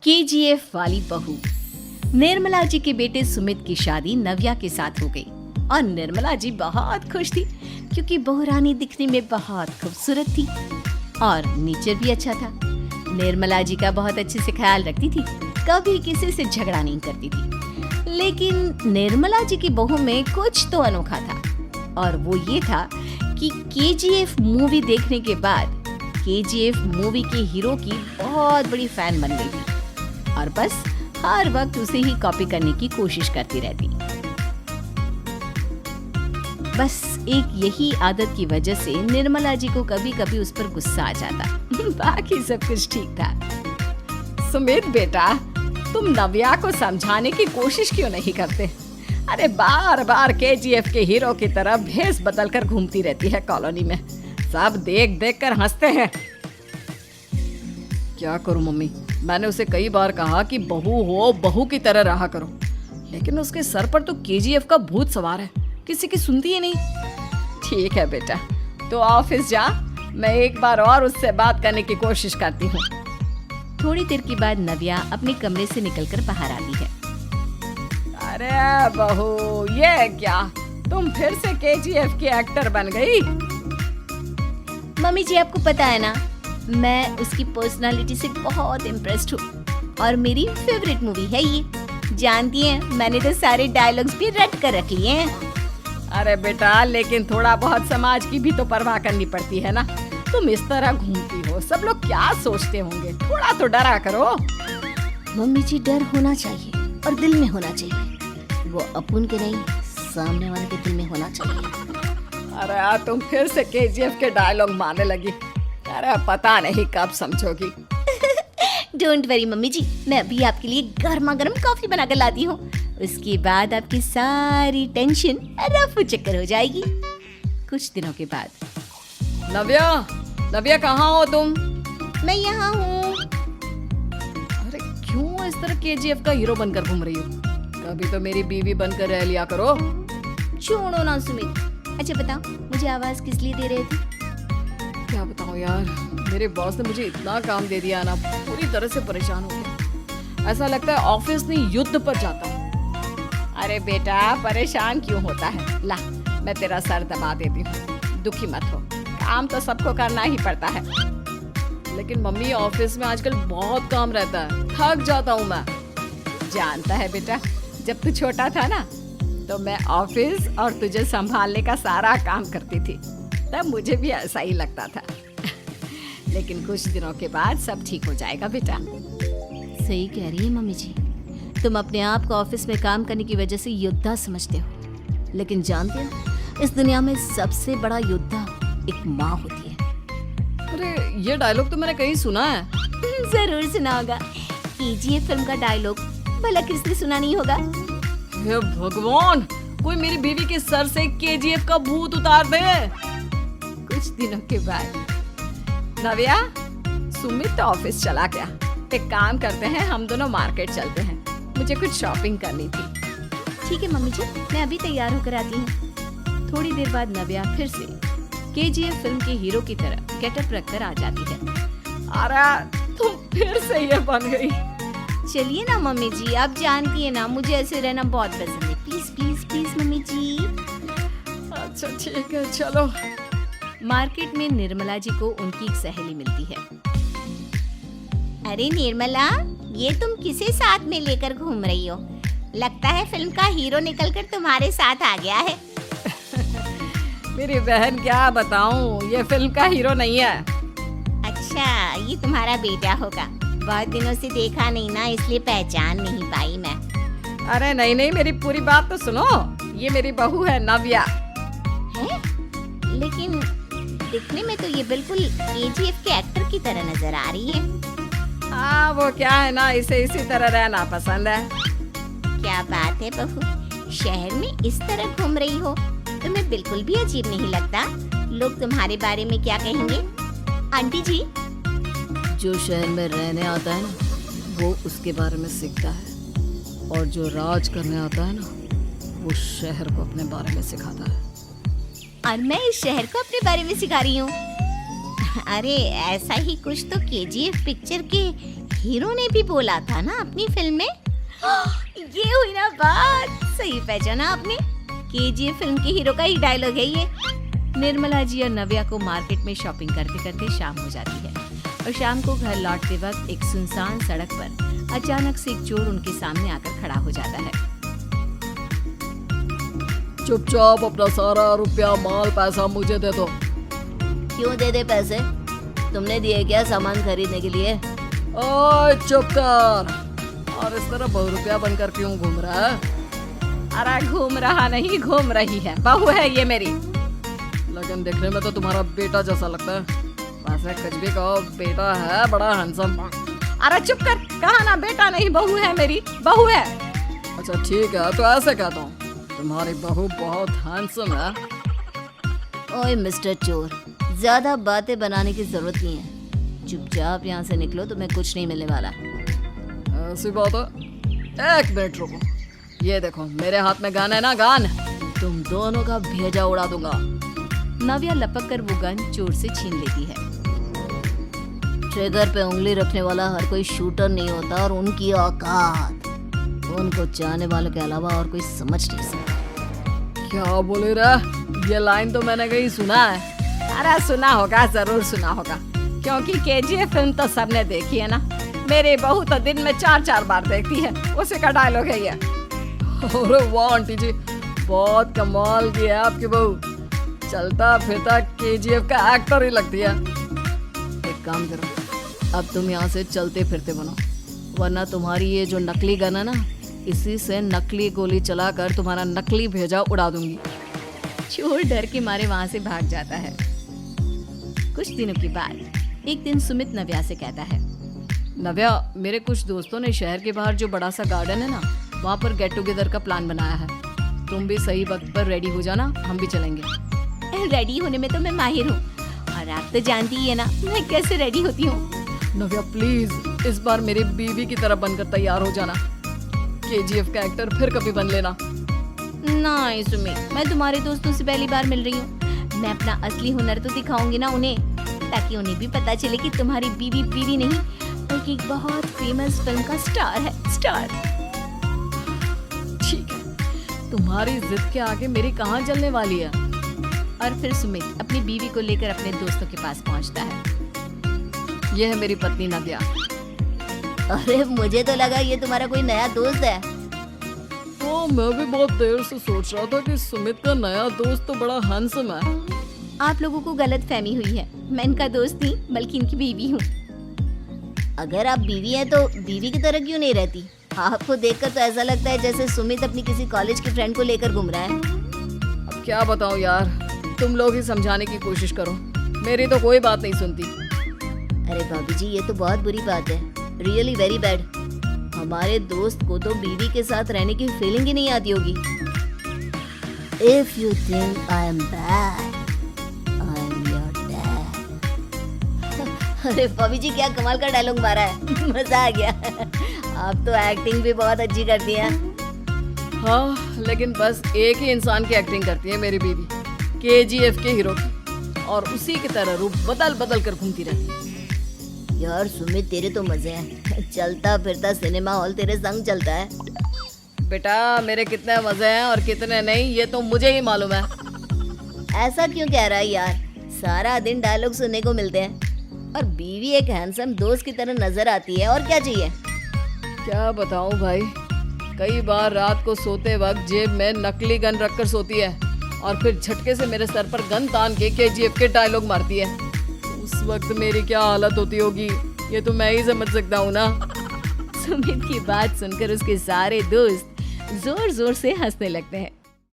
KGF वाली बहू। निर्मला जी के बेटे सुमित की शादी नव्या के साथ हो गई और निर्मला जी बहुत खुश थी क्योंकि बहू रानी दिखने में बहुत खूबसूरत थी और नेचर भी अच्छा था। निर्मला जी का बहुत अच्छे से ख्याल रखती थी, कभी किसी से झगड़ा नहीं करती थी। लेकिन निर्मला जी की बहू में कुछ तो अनोखा था और वो ये था कि केजीएफ मूवी देखने के बाद केजीएफ मूवी के हीरो की बहुत बड़ी फैन बन गई थी और बस हर वक्त उसे ही कॉपी करने की कोशिश करती रहती। बस एक यही आदत की वजह से निर्मला जी को कभी कभी उस पर गुस्सा आ जाता। बाकी सब कुछ ठीक था। सुमित बेटा, तुम नव्या को समझाने की कोशिश क्यों नहीं करते? अरे बार बार केजीएफ के हीरो की तरह भेस बदल कर घूमती रहती है कॉलोनी में। सब देख देख कर हंसते हैं। क्या करूं मम्मी, मैंने उसे कई बार कहा कि बहू हो, बहू की तरह रहा करो, लेकिन उसके सर पर तो केजीएफ का भूत सवार है, किसी की सुनती ही नहीं। ठीक है बेटा, तो ऑफिस जा, मैं एक बार और उससे बात करने की कोशिश करती हूँ। थोड़ी देर के बाद नव्या अपने कमरे से निकलकर बाहर आती है। अरे बहू, ये क्या, तुम फिर से केजीएफ की एक्टर बन गई? मम्मी जी, आपको पता है ना, मैं उसकी पर्सनालिटी से बहुत इम्प्रेस्ड हूँ और मेरी फेवरेट मूवी है ये। जानती हैं, मैंने तो सारे डायलॉग्स भी रट कर रख लिए हैं। अरे बेटा, लेकिन थोड़ा बहुत समाज की भी तो परवाह करनी पड़ती है ना। तुम इस तरह घूमती हो, सब लोग क्या सोचते होंगे, थोड़ा तो डरा करो। मम्मी जी, डर होना चाहिए और दिल में होना चाहिए, वो अपुन के नहीं, सामने वाले के दिल में होना चाहिए। अरे तुम फिर से केजीएफ के डायलॉग मारने लगी। अरे पता नहीं कब समझोगी। डोंट वरी मम्मी जी, मैं अभी आपके लिए गर्मा गर्म कॉफी बना कर लाती हूँ। उसके बाद आपकी सारी टेंशन रफू चक्कर हो जाएगी। कुछ दिनों के बाद। नव्या, नव्या कहाँ हो तुम? मैं यहाँ हूँ। अरे क्यों इस तरह केजीएफ का हीरो बनकर घूम रही हो? कभी तो मेरी बीवी बनकर रह लिया करो। छोड़ो ना सुमित। अच्छा बताओ, मुझे आवाज किस लिए दे रहे थे? क्या बताऊं यार, मेरे बॉस ने मुझे इतना काम दे दिया ना, पूरी तरह से परेशान हो गया। ऐसा लगता है ऑफिस नहीं युद्ध पर जाता हूँ। अरे बेटा, परेशान क्यों होता है? ला, मैं तेरा सर दबा देती हूँ, दुखी मत हो। काम तो सबको करना ही पड़ता है। लेकिन मम्मी, ऑफिस में आजकल बहुत काम रहता है, थक जाता हूँ मैं। जानता है बेटा, जब तू छोटा था ना, तो मैं ऑफिस और तुझे संभालने का सारा काम करती थी, तब मुझे भी ऐसा ही लगता था। लेकिन कुछ दिनों के बाद सब ठीक हो जाएगा बेटा। सही कह रही है मम्मी जी, तुम अपने आप को ऑफिस में काम करने की वजह से योद्धा समझते हो, लेकिन जानते हो, इस दुनिया में सबसे बड़ा योद्धा एक माँ होती है। अरे ये डायलॉग तो मैंने कहीं सुना है। जरूर सुना होगा, केजीएफ फिल्म का डायलॉग, भला किसने सुना नहीं होगा? हे भगवान, कोई मेरी बीवी के सर से केजीएफ का भूत उतार दे। कुछ दिनों के बाद। नव्या, सुमित ऑफिस चला गया, एक काम करते हैं, हम दोनों मार्केट चलते हैं, मुझे कुछ शॉपिंग करनी थी। ठीक है मम्मी जी, मैं अभी तैयार होकर आती हूँ। थोड़ी देर बाद नव्या फिर से केजीएफ फिल्म के हीरो की तरह गेटअप रखकर आ जाती है। अरे तुम फिर से ये बन गई। चलिए ना मम्मी जी, आप जानती है ना, मुझे ऐसे रहना बहुत पसंद है। प्लीज प्लीज प्लीज मम्मी जी। अच्छा ठीक है, चलो। मार्केट में निर्मला जी को उनकी एक सहेली मिलती है। अरे निर्मला, ये तुम किसे साथ में लेकर घूम रही हो? लगता है फिल्म का हीरो निकलकर तुम्हारे साथ आ गया है। मेरी बहन, क्या बताऊं, ये फिल्म का हीरो नहीं है। अच्छा, ये तुम्हारा बेटा होगा। बहुत दिनों से देखा नहीं ना, इसलिए पहचान नहीं पाई मैं। अरे नहीं नहीं, मेरी पूरी बात तो सुनो। ये मेरी बहू है नव्या। है? लेकिन दिखने में तो ये बिल्कुल केजीएफ के एक्टर की तरह नजर आ रही है। हाँ, वो क्या है ना, इसे इसी तरह रहना पसंद है। क्या बात है बहू, शहर में इस तरह घूम रही हो, तुम्हें बिल्कुल भी अजीब नहीं लगता? लोग तुम्हारे बारे में क्या कहेंगे? आंटी जी, जो शहर में रहने आता है ना, वो उसके बारे में सीखता है, और जो राज करने आता है ना, वो शहर को अपने बारे में सिखाता है। और मैं इस शहर को अपने बारे में सिखा रही हूँ। अरे ऐसा ही कुछ तो केजीएफ पिक्चर के हीरो ने भी बोला था ना अपनी फिल्म में। ये हुई ना बात, सही पहचाना आपने। केजीएफ फिल्म के हीरो का ही डायलॉग है ये। निर्मला जी और नव्या को मार्केट में शॉपिंग करते करते शाम हो जाती है और शाम को घर लौटते वक्त एक सुनसान सड़क पर अचानक से एक चोर उनके सामने आकर खड़ा हो जाता है। चुपचाप अपना सारा रुपया माल पैसा मुझे दे दो। क्यों दे दे पैसे? तुमने दिए क्या सामान खरीदने के लिए? ओए चुप कर। और इस तरह बहुरुपया बनकर क्यों घूम रहा है? अरे घूम रहा नहीं, घूम रही है। बहू है ये मेरी। लेकिन देखने में तो तुम्हारा बेटा जैसा लगता है। वैसे कुछ भी कहो, बेटा है बड़ा हैंडसम। अरे चुप कर, कहा ना बेटा नहीं, बहू है मेरी, बहू है। अच्छा ठीक है, तो ऐसे कहता हूँ, तुम्हारी बहू बहुत हैंडसम है। ओए मिस्टर चोर, ज्यादा बातें बनाने की जरूरत नहीं है। चुपचाप यहाँ से निकलो, तुम्हें कुछ नहीं मिलने वाला। ऐसी बात है। एक मिनट रुको, ये देखो मेरे हाथ में गन है ना, गन। तुम दोनों का भेजा उड़ा दूंगा। नव्या लपक कर वो गन चोर से छीन लेती है। ट्रिगर पे उंगली रखने वाला हर कोई शूटर नहीं होता और उनकी औकात उनको चाहने वालों के अलावा और कोई समझ नहीं सकता। क्या बोले रे? ये लाइन तो मैंने कहीं सुना है। अरे सुना होगा, जरूर सुना होगा, क्योंकि केजीएफ फिल्म तो सबने देखी है ना। मेरी बहू तो दिन में 4-4 बार देखती है, उसी का डायलॉग है ये। अरे वाह आंटी जी, बहुत कमाल की है आपकी बहू। चलता फिरता केजीएफ का एक्टर ही लगती है। एक काम करो, अब तुम यहाँ से चलते फिरते बनो, वरना तुम्हारी ये जो नकली गन है ना, इसी से नकली गोली चलाकर तुम्हारा नकली भेजा उड़ा दूंगी। चोर डर के मारे वहाँ से भाग जाता है। कुछ दिनों के बाद एक दिन सुमित नव्या से कहता है, नव्या, मेरे कुछ दोस्तों ने शहर के बाहर जो बड़ा सा गार्डन है ना, वहाँ पर गेट टुगेदर का प्लान बनाया है। तुम भी सही वक्त पर रेडी हो जाना, हम भी चलेंगे। रेडी होने में तो मैं माहिर हूँ, और आप तो जानती ही है ना मैं कैसे रेडी होती हूँ। नव्या प्लीज इस बार मेरी बीवी की तरह बनकर तैयार हो जाना। केजीएफ का एक्टर फिर कभी बन लेना। नहीं सुमित, मैं तुम्हारे दोस्तों से पहली बार मिल रही हूँ। मैं अपना असली हुनर तो दिखाऊंगी ना उन्हें, ताकि उन्हें भी पता चले कि तुम्हारी बीवी बीवी नहीं बल्कि एक बहुत फेमस फिल्म का स्टार है, स्टार। ठीक है, तुम्हारी जिद के आगे मेरी कहाँ जलने वाली है। और फिर सुमित अपनी बीवी को लेकर अपने दोस्तों के पास पहुंचता है। यह है मेरी पत्नी नव्या। अरे मुझे तो लगा ये तुम्हारा कोई नया दोस्त है। तो मैं भी बहुत देर से सोच रहा था कि सुमित का नया दोस्त तो बड़ा हैंडसम है। आप लोगों को गलत फहमी हुई है, मैं इनका दोस्त नहीं बल्कि इनकी बीवी हूँ। अगर आप बीवी हैं तो बीवी की तरह क्यों नहीं रहती? आपको देखकर तो ऐसा लगता है जैसे सुमित अपनी किसी कॉलेज की फ्रेंड को लेकर घूम रहा है। अब क्या बताऊं यार, तुम लोग ही समझाने की कोशिश करो, मेरी तो कोई बात नहीं सुनती। अरे भाभी जी, ये तो बहुत बुरी बात है, रियली वेरी बैड। हमारे दोस्त को तो बीवी के साथ रहने की फीलिंग ही नहीं आती होगी। If you think I am bad, I am your dad. अरे भाभी जी क्या कमाल का डायलॉग मारा है, मजा आ गया। आप तो एक्टिंग भी बहुत अच्छी करती हैं। हाँ, लेकिन बस एक ही इंसान की एक्टिंग करती है मेरी बीवी, केजीएफ के हीरो की, और उसी की तरह रूप बदल बदल कर घूमती रहती है। यार सुमित, तेरे तो मजे हैं, चलता फिरता सिनेमा हॉल तेरे संग चलता है। बेटा मेरे कितने मजे हैं और कितने नहीं ये तो मुझे ही मालूम है। ऐसा क्यों कह रहा है यार, सारा दिन डायलॉग सुनने को मिलते हैं और बीवी एक हैंडसम दोस्त की तरह नजर आती है, और क्या चाहिए। क्या बताऊं भाई, कई बार रात को सोते वक्त जेब में नकली गन रखकर सोती है और फिर झटके से मेरे सर पर गन तान के केजीएफ के डायलॉग मारती है। उस वक्त मेरी क्या हालत होती होगी ये तो मैं ही समझ सकता हूँ ना। सुमित की बात सुनकर उसके सारे दोस्त जोर जोर से हंसने लगते हैं।